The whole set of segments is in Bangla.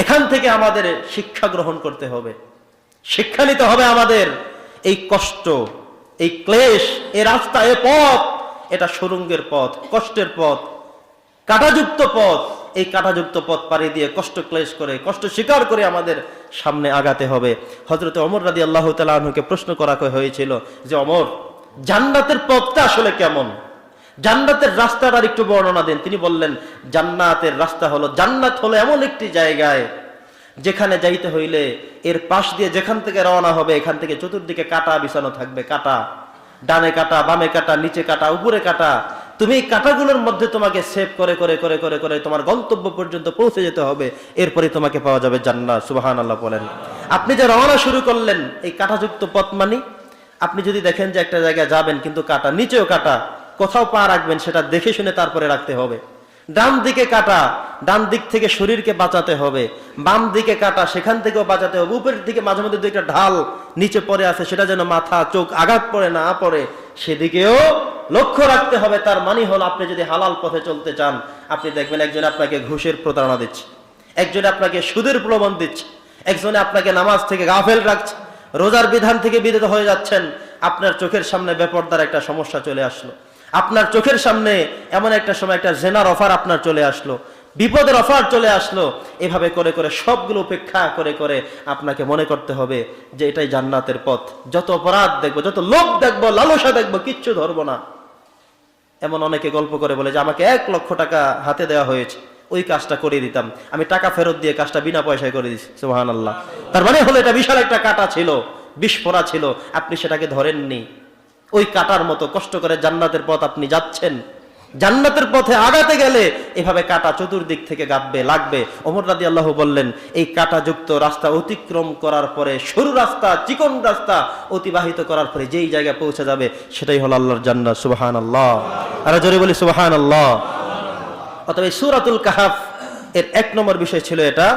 এখান থেকে আমাদের শিক্ষা গ্রহণ করতে হবে, শিক্ষা নিতে হবে আমাদের। এই কষ্ট, এই ক্লেশ, এই রাস্তা, এই পথ, এটা সুরঙ্গের পথ, কষ্টের পথ, কাঁটাযুক্ত পথ। এই কাঁটাযুক্ত পথ পাড়ি দিয়ে কষ্ট ক্লেশ করে, কষ্ট স্বীকার করে আমাদের সামনে আগাতে হবে। হযরত ওমর রাদিয়াল্লাহু তাআলা আনহুকে প্রশ্ন করা হয়েছিল যে, ওমর, জান্নাতের পথটা আসলে কেমন? জান্নাতের রাস্তাটার একটু বর্ণনা দেন। তিনি বললেন, জান্নাতের রাস্তা হলো, জান্নাত হলো এমন একটি জায়গায় যেখানে যাইতে হইলে এর পাশ দিয়ে যেখান থেকে রওনা হবে, এখান থেকে চতুর্দিকে কাঁটা বিছানো থাকবে। কাঁটা, ডানে কাঁটা, বামে কাঁটা, নিচে কাঁটা, উপরে কাঁটা। তুমি এই কাঁটাগুলোর মধ্যে তোমাকে সেভ করে করে করে করে করে তোমার গন্তব্য পর্যন্ত পৌঁছে যেতে হবে, এরপরে তোমাকে পাওয়া যাবে জান্নাত। সুবহানাল্লাহ বলেন। আপনি যে রওনা শুরু করলেন এই কাঁটাযুক্ত পথ, মানে আপনি যদি দেখেন যে একটা জায়গায় যাবেন কিন্তু কাঁটা, নিচেও কাঁটা, কোথাও পা রাখবেন সেটা দেখে শুনে তারপরে রাখতে হবে। ডান দিকে কাঁটা, ডান দিক থেকে শরীরকে বাঁচাতে হবে। বাম দিকে কাঁটা, সেখান থেকেও বাঁচাতে হবে। উপরের দিকে মাঝে মধ্যে দুইটা ঢাল নিচে পড়ে আছে, সেটা যেন মাথা চোখ আঘাত পড়ে না পড়ে, সেদিকেও লক্ষ্য রাখতে হবে। তার মানে হলো, আপনি যদি হালাল পথে চলতে চান, আপনি দেখবেন একজন আপনাকে ঘুষের প্রতারণা দিচ্ছে, একজনে আপনাকে সুদের প্রলোভন দিচ্ছে, একজনে আপনাকে নামাজ থেকে গাফেল রাখছে, রোজার বিধান থেকে বিরত হয়ে যাচ্ছেন। আপনার চোখের সামনে বেপরদার একটা সমস্যা চলে আসলো, আপনার চোখের সামনে এমন একটা সময় একটা জেনার অফার আপনার চলে আসলো, বিপদের অফার চলে আসলো। এভাবে করে করে সবগুলো উপেক্ষা করে করে আপনাকে মনে করতে হবে যে এটাই জান্নাতের পথ। যত অপরাধ দেখবো, যত লোভ দেখবো, লালসা দেখবো, কিচ্ছু ধরবো না। এমন অনেকে গল্প করে বলে যে, আমাকে 1 লক্ষ টাকা হাতে দেওয়া হয়েছে, ওই কাজটা করে দিতাম, আমি টাকা ফেরত দিয়ে কাজটা বিনা পয়সায় করে দিচ্ছি। সুবহানাল্লাহ। তার মানে হলো, এটা বিশাল একটা কাঁটা ছিল, বিস্ফোরা ছিল, আপনি সেটাকে ধরেননি। ওই কাঁটার মতো কষ্ট করে জান্নাতের পথ আপনি যাচ্ছেন। জান্নাতের পথে আগাতে গেলে এভাবে কাঁটা চতুর্দিক থেকে গাববে, লাগবে। ওমর রাদিয়াল্লাহু বললেন, এই কাঁটাযুক্ত রাস্তা অতিক্রম করার পরে, সরু রাস্তা, চিকন রাস্তা অতিবাহিত করার পরে যেই জায়গায় পৌঁছে যাবে, সেটাই হলো আল্লাহর জান্নাত। সুবহানাল্লাহ। আর জোরে বলি সুবহানাল্লাহ। অতএব সূরাতুল কাহফ এর 1 নম্বর বিষয় ছিল এটা,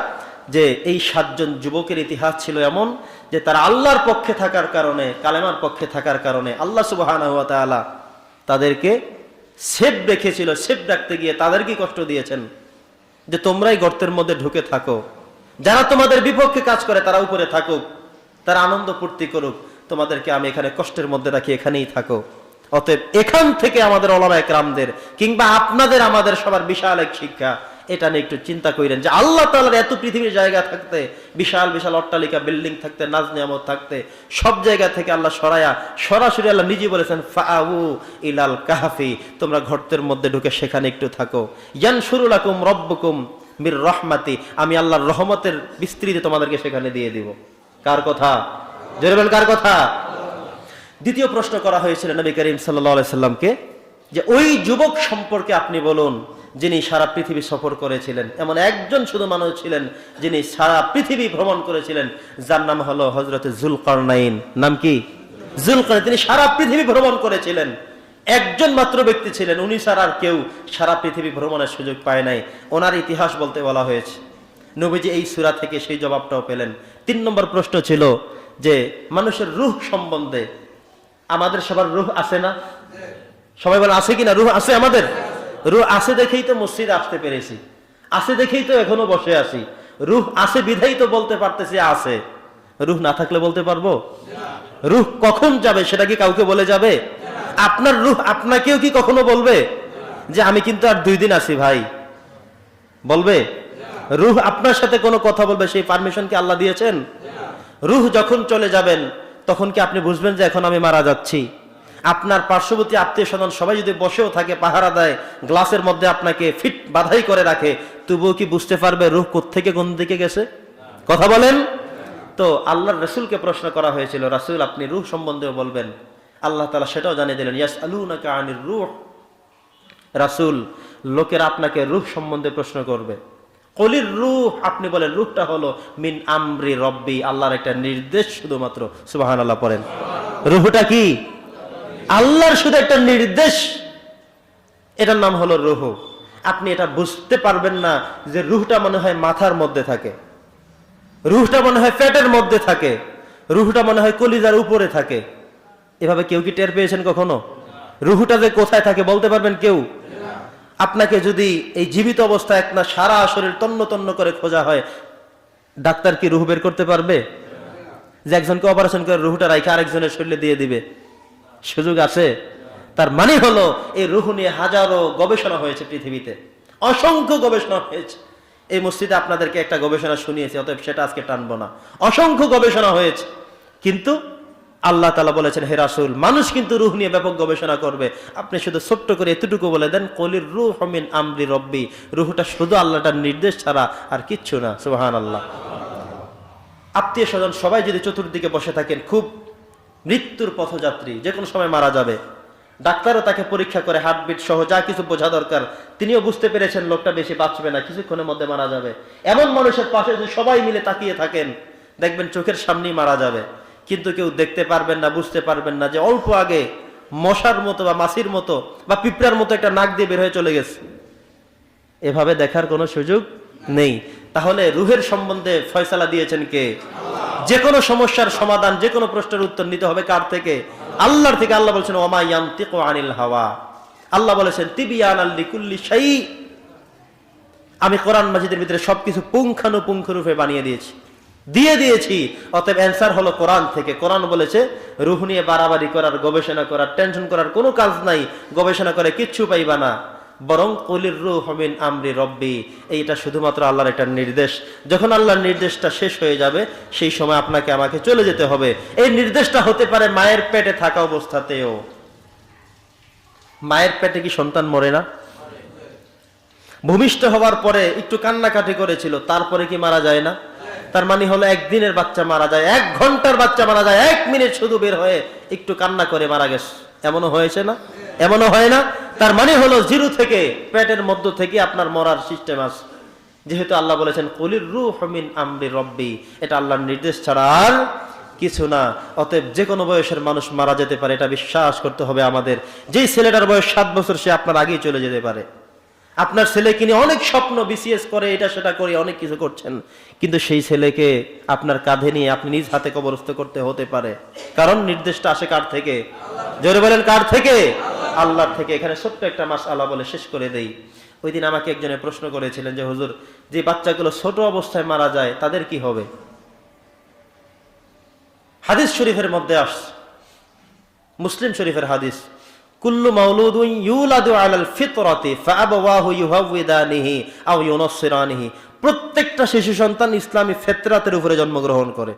যে এই 7 জন যুবকের ইতিহাস ছিল এমন যে তারা আল্লাহর পক্ষে থাকার কারণে, কালেমার পক্ষে থাকার কারণে আল্লাহ সুবহানাহু ওয়া তাআলা তাদেরকে সেফ রেখেছিল। সেফ রাখতে গিয়ে তাদেরকে কষ্ট দিয়েছেন যে তোমরাই গর্তের মধ্যে ঢুকে থাকো, যারা তোমাদের বিপক্ষে কাজ করে তারা উপরে থাকুক, তারা আনন্দ ফুর্তি করুক, তোমাদেরকে আমি এখানে কষ্টের মধ্যে রাখি, এখানেই থাকো। অতএব এখান থেকে আমাদের ওলামায়ে কেরামদের কিংবা আপনাদের আমাদের সবার বিশাল এক শিক্ষা, এটা নিয়ে একটু চিন্তা করেন যে আল্লাহ তাআলার এত পৃথিবীর জায়গা থাকতে, বিশাল বিশাল অট্টালিকা বিল্ডিং থাকতে, নাজ নিয়ামত থাকতে, সব জায়গা থেকে আল্লাহ সরাসরি আল্লাহ নিজে বলেছেন, ফাআউ ইলাল কাহফি, তোমরা গর্তের মধ্যে ঢুকে সেখানে একটু থাকো। ইয়ানশুরু লাকুম রাব্বুকুম মির রাহমাতি, আমি আল্লাহর রহমতের বিস্তৃতি তোমাদেরকে সেখানে দিয়ে দিব। কার কথা? জোরে বলেন, কার কথা? দ্বিতীয় প্রশ্ন করা হয়েছিল নবী করিম সাল্লাল্লাহু আলাইহি সাল্লামকে যে ওই যুবক সম্পর্কে আপনি বলুন যিনি সারা পৃথিবী সফর করেছিলেন। এমন একজন শুধু মানুষ ছিলেন যিনি সারা পৃথিবী ভ্রমণ করেছিলেন, যার নাম হলো হযরত যুলকারনাইন। নাম কি? যুলকারনাইন। তিনি সারা পৃথিবী ভ্রমণ করেছিলেন, একজন মাত্র ব্যক্তি ছিলেন, উনি ছাড়া আর কেউ সারা পৃথিবী ভ্রমণের সুযোগ পায় নাই। ওনার ইতিহাস বলতে বলা হয়েছে। নবীজি এই সূরা থেকে সেই জবাবটাও পেলেন। 3 নম্বর প্রশ্ন ছিল যে মানুষের রূহ সম্বন্ধে। আমাদের সবার রূহ আছে না? সবাই বলে আছে কিনা? রূহ আছে আমাদের? রূহ আছে দেখেই তো মসজিদে আসতে পেরেছি, আছে দেখেই তো এখনো বসে আছি। রূহ আছে বিধাই তো বলতে পারতেছি আছে। রূহ না থাকলে বলতে পারবো? রূহ কখন যাবে সেটা কি কাউকে বলে যাবে? আপনার রূহ আপনাকেও কি কখনো বলবে যে আমি কিন্তু আর 2 দিন আছি ভাই? বলবে? রূহ আপনার সাথে কোনো কথা বলবে, সেই পারমিশন কি আল্লাহ দিয়েছেন? রূহ যখন চলে যাবেন তখন কি আপনি বুঝবেন যে এখন আমি মারা যাচ্ছি? আপনার পার্শ্ববর্তী আত্মীয় স্বজন সবাই যদি বসেও থাকে, পাহারা দেয়, গ্লাসের মধ্যে আপনাকে ফিট বাধাই করে রাখে, তবুও কি বুঝতে পারবে রূহ কোত্থেকে কোন দিকে গেছে? কথা বলেন তো। আল্লাহর রাসূলকে প্রশ্ন করা হয়েছিল, রাসূল আপনি রূহ সম্বন্ধেও বলবেন? আল্লাহ তাআলা সেটাও জানিয়ে দিলেন, ইয়াসআলুনাকা আনির রূহ। রাসূল, লোকেরা আপনাকে রূহ সম্বন্ধে প্রশ্ন করবে। কলির রূহ, আপনি বলেন রূহটা হলো মিন আমরি রব্বি, আল্লাহর একটা নির্দেশ শুধুমাত্র। সুবহানাল্লাহ পড়েন। রূহটা কি? আল্লাহর শুধু একটা নির্দেশ, এটার নাম হলো রূহ। আপনি এটা বুঝতে পারবেন না যে রূহটা মনে হয় মাথার মধ্যে থাকে, রূহটা মনে হয় পেটের মধ্যে থাকে, রূহটা মনে হয় কলিজার উপরে থাকে। এভাবে কেউ কি টের পেয়েছেন কখনো? রূহটা যে কোথায় থাকে বলতে পারবেন কেউ? আপনাকে যদি এই জীবিত অবস্থায় একটা সারা শরীর তন্ন তন্ন করে খোঁজা হয়, ডাক্তার কি রুহ বের করতে পারবে? যে একজনকে অপারেশন করে রুহটা রাইখে আরেকজনের শরীরে দিয়ে দিবে, সুযোগ আছে? তার মানে হলো এই রুহ নিয়ে হাজারো গবেষণা হয়েছে পৃথিবীতে, অসংখ্য গবেষণা হয়েছে। এই মসজিদে আপনাদেরকে একটা গবেষণা শুনিয়েছি, অতএব সেটা আজকে টানবো না। অসংখ্য গবেষণা হয়েছে, কিন্তু আল্লাহ তাআলা বলেছেন, হে রাসূল, মানুষ কিন্তু রূহ নিয়ে ব্যাপক গবেষণা করবে। আপনি শুধু ছোট্ট করে এতটুকু বলে দেন, কলির রূহু মিন আমরি রব্বি, রূহটা শুধু আল্লাহর নির্দেশ ছাড়া আর কিচ্ছু না। সুবহানাল্লাহ। আত্মীয় স্বজন সবাই যদি চতুর্দিকে বসে থাকেন, খুব মৃত্যুর পথযাত্রী, যে কোনো সময় মারা যাবে, ডাক্তারও তাকে পরীক্ষা করে হার্টবিট সহ যা কিছু বোঝা দরকার, তিনিও বুঝতে পেরেছেন লোকটা বেশি বাঁচবে না, কিছুক্ষণের মধ্যে মারা যাবে। এমন মানুষের পাশে যদি সবাই মিলে তাকিয়ে থাকেন, দেখবেন চোখের সামনেই মারা যাবে, কিন্তু কেউ দেখতে পারবেন না, বুঝতে পারবেন না যে অল্প আগে মশার মতো বা মাছির মতো বা পিঁপড়ার মতো একটা নাক দিয়ে বের হয়ে চলে গেছে। এভাবে দেখার কোনো সুযোগ নেই। তাহলে রূহের সম্বন্ধে ফয়সালা দিয়েছেন কে? যে কোনো সমস্যার সমাধান, যে কোনো প্রশ্নের উত্তর নিতে হবে কার থেকে? আল্লাহর থেকে। আল্লাহ বলেছেন, ওমা ইয়ানতিকু আনিল হাওয়া। আল্লাহ বলেছেন, তিবিয়ানাল লিকুল্লি শাই। আমি কোরআন মাজিদের ভিতরে সবকিছু পুঙ্খানুপুঙ্খ রূপে বানিয়ে দিয়েছি। অতএব অ্যান্সার হলো কোরআন থেকে। কোরআন বলেছে, রূহ নিয়ে বাড়াবাড়ি করার, গবেষণা করার, টেনশন করার কোনো কাজ নাই, গবেষণা করে কিচ্ছু পাইবা না। বরং কলির রূহু মিন আমরি রব্বি, এইটা শুধুমাত্র আল্লাহর একটা নির্দেশ। যখন আল্লাহর নির্দেশটা শেষ হয়ে যাবে, সেই সময় আপনাকে আমাকে চলে যেতে হবে। এই নির্দেশটা হতে পারে মায়ের পেটে থাকা অবস্থাতেও। মায়ের পেটে কি সন্তান মরে না? ভূমিষ্ঠ হওয়ার পরে একটু কান্নাকাটি করেছিল, তারপরে কি মারা যায় না? তার মানে হলো একদিনের বাচ্চা মারা যায়, 1 ঘন্টার বাচ্চা মারা যায়, 1 মিনিট শুধু বের হয়ে একটু কান্না করে মারা গেছে। এমনও হয়েছে না? এমনও হয় না? তার মানে হলো জিরো থেকে, পেটের মধ্য থেকে আপনার মরার সিস্টেম আছে। যেহেতু আল্লাহ বলেছেন, কুলির রূহু মিন আমরি রব্বি, এটা আল্লাহর নির্দেশ ছাড়া আর কিছু না। অতএব যে কোনো বয়সের মানুষ মারা যেতে পারে, এটা বিশ্বাস করতে হবে আমাদের। যেই ছেলেটার বয়স 7 বছর, সে আপনার আগেই চলে যেতে পারে। আপনার ছেলেকে নিয়ে অনেক স্বপ্ন, বিসিএস করে, এটা সেটা করে অনেক কিছু করছেন, কিন্তু সেই ছেলেকে আপনার কাঁধে নিয়ে আপনি নিজ হাতে কবরস্থ করতে হতে পারে। কারণ নির্দেশটা আসে কার থেকে? জোরে বলেন, কার থেকে? আল্লাহর থেকে। এখানে ছোট্ট একটা মাসআলা বলে শেষ করে দেই। ওই দিন আমাকে একজনে প্রশ্ন করেছিলেন যে, হুজুর, যে বাচ্চাগুলো ছোট অবস্থায় মারা যায়, তাদের কি হবে? হাদিস শরীফের মধ্যে আসছে, মুসলিম শরীফের হাদিস, কুল্লু মাউলুদুন ইউলাদু আলাল ফিতরাতি ফাআবাওয়াহু ইউহাউইদানিহি আও ইউনাসসিরানিহি। প্রত্যেকটা শিশু সন্তান ইসলামী ফিতরাতের উপরে জন্মগ্রহণ করে।